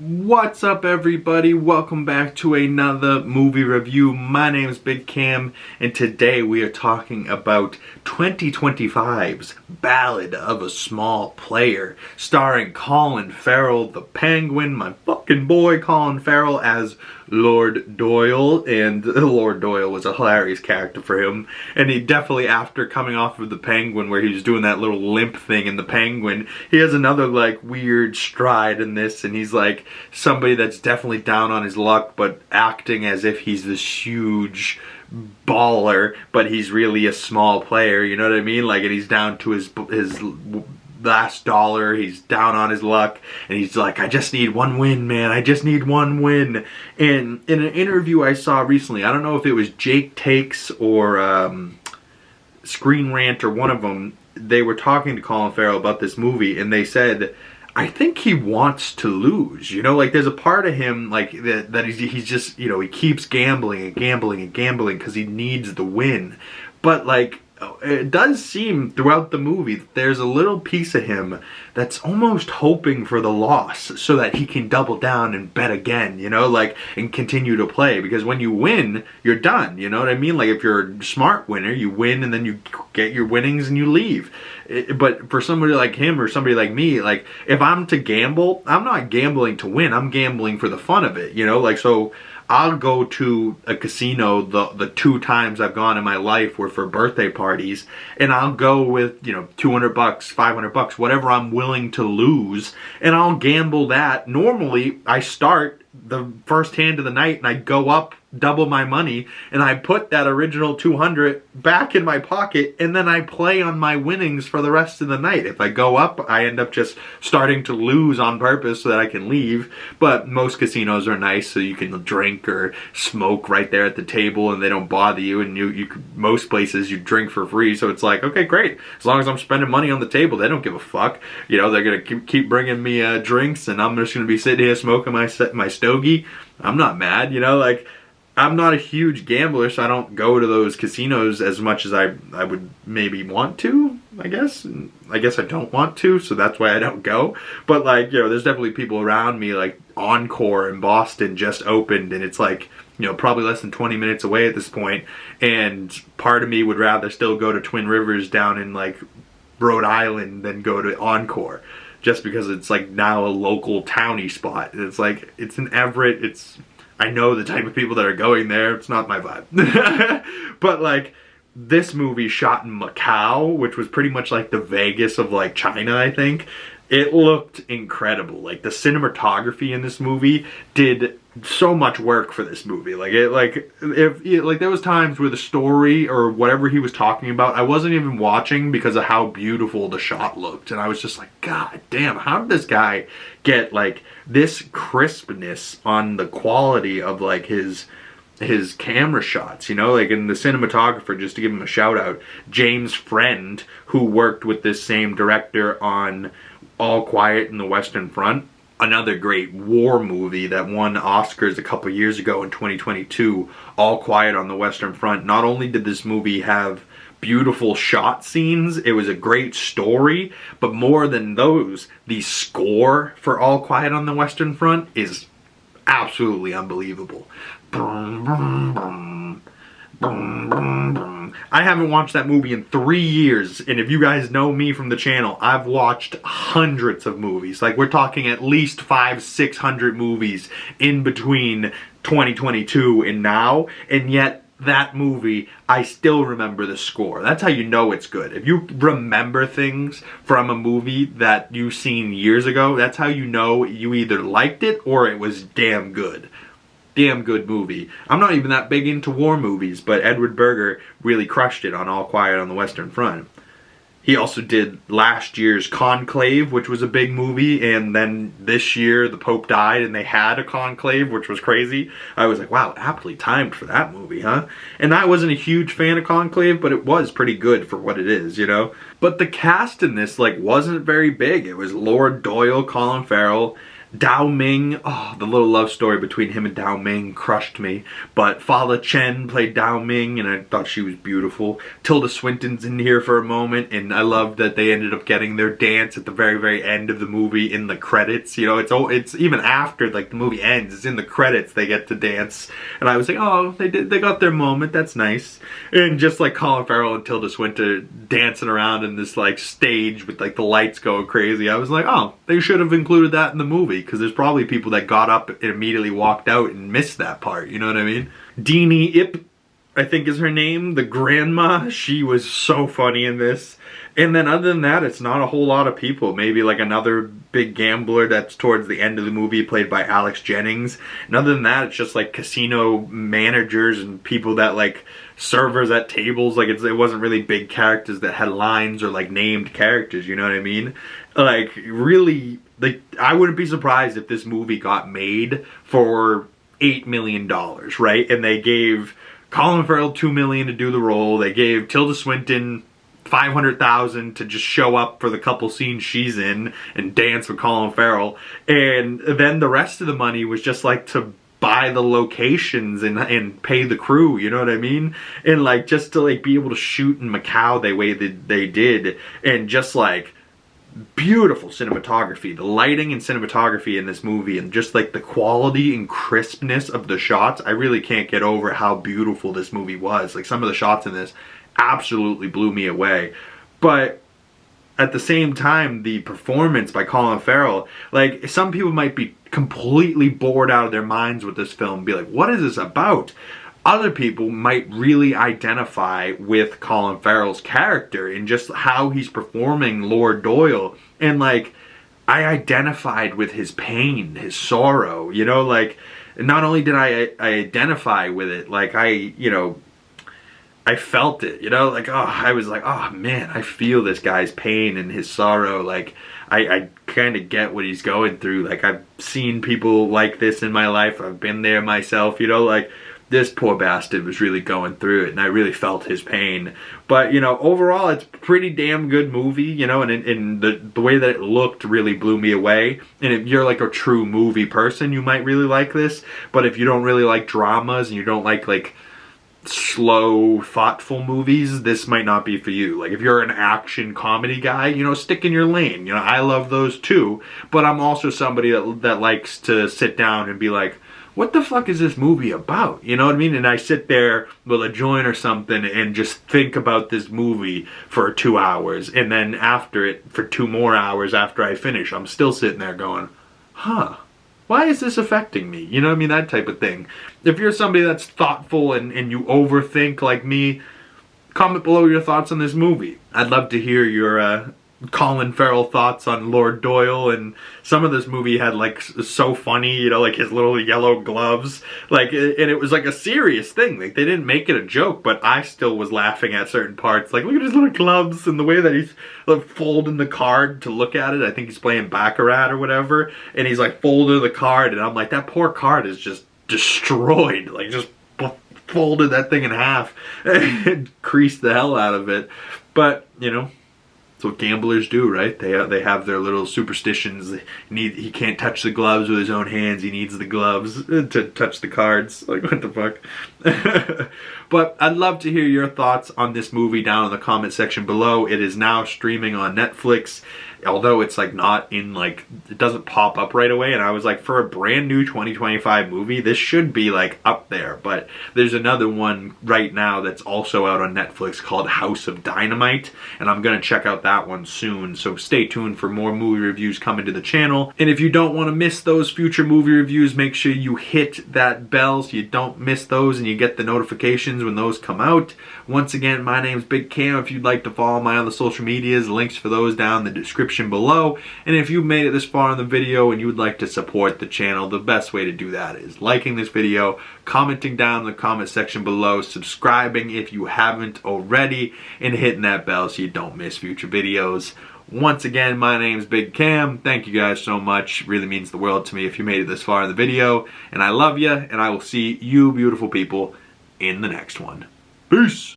What's up, everybody? Welcome back to another movie review. My name is Big Cam, and today we are talking about 2025's Ballad of a Small Player, starring Colin Farrell, the Penguin, my fucking boy Colin Farrell as Lord Doyle, and Lord Doyle was a hilarious character for him, and he definitely, after coming off of the Penguin where he was doing that little limp thing in the Penguin, he has another like weird stride in this, and he's like somebody that's definitely down on his luck but acting as if he's this huge baller, but he's really a small player, you know what I mean? Like, and he's down to his last dollar, he's down on his luck, and he's like, I just need one win, man, I just need one win. And in an interview I saw recently, I don't know if it was Jake Takes or Screen Rant or one of them, they were talking to Colin Farrell about this movie, and they said, I think he wants to lose, you know, like there's a part of him like that he's just, you know, he keeps gambling and gambling and gambling because he needs the win. But like, it does seem throughout the movie that there's a little piece of him that's almost hoping for the loss so that he can double down and bet again, you know, like, and continue to play. Because when you win, you're done, you know what I mean? Like, if you're a smart winner, you win and then you get your winnings and you leave. But for somebody like him or somebody like me, like, if I'm to gamble, I'm not gambling to win, I'm gambling for the fun of it, you know? Like, so I'll go to a casino, the 2 times I've gone in my life were for birthday parties, and I'll go with, you know, $200, $500, whatever I'm willing to lose, and I'll gamble that. Normally, I start the first hand of the night and I go up double my money, and I put that original 200 back in my pocket, and then I play on my winnings for the rest of the night. If I go up, I end up just starting to lose on purpose so that I can leave. But most casinos are nice, so you can drink or smoke right there at the table and they don't bother you, and most places you drink for free, so it's like, okay, great, as long as I'm spending money on the table, they don't give a fuck, you know, they're gonna keep bringing me drinks, and I'm just gonna be sitting here smoking my stogie. I'm not mad, you know, like, I'm not a huge gambler, so I don't go to those casinos as much as I would maybe want to, I guess. I guess I don't want to, so that's why I don't go. But, like, you know, there's definitely people around me, like Encore in Boston just opened, and it's like, you know, probably less than 20 minutes away at this point, and part of me would rather still go to Twin Rivers down in, like, Rhode Island than go to Encore, just because it's, like, now a local towny spot. It's like, it's in Everett, I know the type of people that are going there. It's not my vibe. But, like, this movie shot in Macau, which was pretty much like the Vegas of, like, China, I think. It looked incredible. Like, the cinematography in this movie did so much work for this movie. Like, there was times where the story or whatever he was talking about, I wasn't even watching because of how beautiful the shot looked. And I was just like, God damn, how did this guy get, like, this crispness on the quality of, like, his camera shots, you know? Like, and the cinematographer, just to give him a shout out, James Friend, who worked with this same director on All Quiet in the Western Front, another great war movie that won Oscars a couple years ago in 2022, All Quiet on the Western Front. Not only did this movie have beautiful shot scenes, it was a great story, but more than those, the score for All Quiet on the Western Front is absolutely unbelievable. Boom, boom, boom. Boom, boom, boom. I haven't watched that movie in 3 years, and if you guys know me from the channel, I've watched hundreds of movies. Like, we're talking at least 500-600 movies in between 2022 and now, and yet that movie, I still remember the score. That's how you know it's good. If you remember things from a movie that you've seen years ago, that's how you know you either liked it or it was damn good. Damn good movie. I'm not even that big into war movies, but Edward Berger really crushed it on All Quiet on the Western Front. He also did last year's Conclave, which was a big movie, and then this year the Pope died and they had a conclave, which was crazy. I was like, wow, aptly timed for that movie, huh? And I wasn't a huge fan of Conclave, but it was pretty good for what it is, you know? But the cast in this, like, wasn't very big. It was Lord Doyle, Colin Farrell, Dao Ming, oh, the little love story between him and Dao Ming crushed me. But Fala Chen played Dao Ming, and I thought she was beautiful. Tilda Swinton's in here for a moment, and I love that they ended up getting their dance at the very, very end of the movie in the credits. You know, it's even after like the movie ends, it's in the credits they get to dance, and I was like, oh, they got their moment. That's nice. And just like Colin Farrell and Tilda Swinton dancing around in this like stage with like the lights going crazy, I was like, oh, they should have included that in the movie. Because there's probably people that got up and immediately walked out and missed that part, you know what I mean? DEANIE Ip, I think is her name, the grandma, she was so funny in this. And then other than that, it's not a whole lot of people. Maybe like another big gambler that's towards the end of the movie played by Alex Jennings. And other than that, it's just like casino managers and people that like servers at tables. Like it wasn't really big characters that had lines or like named characters, you know what I mean? Like really, like I wouldn't be surprised if this movie got made for $8 million, right? And they gave Colin Farrell $2 million to do the role. They gave Tilda Swinton $500,000 to just show up for the couple scenes she's in and dance with Colin Farrell, and then the rest of the money was just like to buy the locations and pay the crew, you know what I mean? And like just to like be able to shoot in Macau the way that they did, and just like beautiful cinematography, the lighting and cinematography in this movie, and just like the quality and crispness of the shots. I really can't get over how beautiful this movie was. Like some of the shots in this absolutely blew me away. But at the same time, the performance by Colin Farrell, like some people might be completely bored out of their minds with this film, be like, what is this about? Other people might really identify with Colin Farrell's character and just how he's performing Lord Doyle. And like, I identified with his pain, his sorrow, you know, like not only did I identify with it, like I felt it, you know, like, oh, I was like, oh man, I feel this guy's pain and his sorrow. Like, I kind of get what he's going through. Like, I've seen people like this in my life. I've been there myself, you know, like, this poor bastard was really going through it, and I really felt his pain. But, you know, overall, it's a pretty damn good movie, you know, and the way that it looked really blew me away. And if you're like a true movie person, you might really like this. But if you don't really like dramas and you don't like slow, thoughtful movies, this might not be for you. Like if you're an action comedy guy, you know, stick in your lane. You know, I love those too, but I'm also somebody that likes to sit down and be like, what the fuck is this movie about? You know what I mean? And I sit there with a joint or something and just think about this movie for 2 hours, and then after it, for 2 more hours after I finish, I'm still sitting there going, huh, why is this affecting me? You know what I mean? That type of thing. If you're somebody that's thoughtful and you overthink like me, comment below your thoughts on this movie. I'd love to hear your Colin Farrell thoughts on Lord Doyle. And some of this movie had like so funny, you know, like his little yellow gloves, like, and it was like a serious thing. Like they didn't make it a joke, but I still was laughing at certain parts. Like, look at his little gloves and the way that he's like folding the card to look at it. I think he's playing Baccarat or whatever, and he's like folding the card, and I'm like, that poor card is just destroyed. Like just folded that thing in half and creased the hell out of it. But you know, that's what gamblers do, right? They have their little superstitions. He can't touch the gloves with his own hands. He needs the gloves to touch the cards. Like, what the fuck? But I'd love to hear your thoughts on this movie down in the comment section below. It is now streaming on Netflix, although it's like not in like, it doesn't pop up right away. And I was like, for a brand new 2025 movie, this should be like up there. But there's another one right now that's also out on Netflix called House of Dynamite, and I'm gonna check out that one soon. So stay tuned for more movie reviews coming to the channel. And if you don't want to miss those future movie reviews, make sure you hit that bell so you don't miss those and you get the notifications when those come out. Once again, my name's Big Cam. If you'd like to follow my other social medias, links for those down in the description below. And if you've made it this far in the video and you would like to support the channel, the best way to do that is liking this video, commenting down in the comment section below, subscribing if you haven't already, and hitting that bell so you don't miss future videos. Once again, my name's Big Cam. Thank you guys so much. It really means the world to me if you made it this far in the video. And I love you, and I will see you beautiful people in the next one. Peace!